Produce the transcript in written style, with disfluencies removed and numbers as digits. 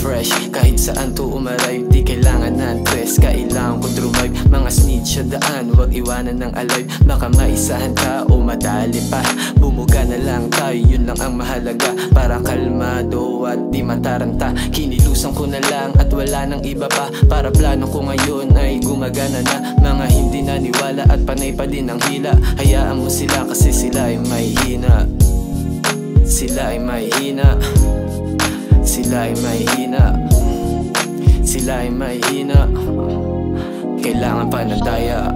fresh. Kahit saan to umaray, di kailangan ng tres. Kailangan ko drive, mga snitch sa daan, huwag iwanan ng alive. Baka maisahan ka o madali pa. Bumuga na lang tayo, yun lang ang mahalaga. Para kalmado at di mataranta. Kinilusan ko na lang at wala nang iba pa. Para plano ko ngayon ay gumagana na. Mga hindi naniwala at panay pa din ang hila. Hayaan mo sila kasi sila ay may hina. Sila ay may hina. Sila ay may hina. Sila ay may hina. Kailangan pa ng daya.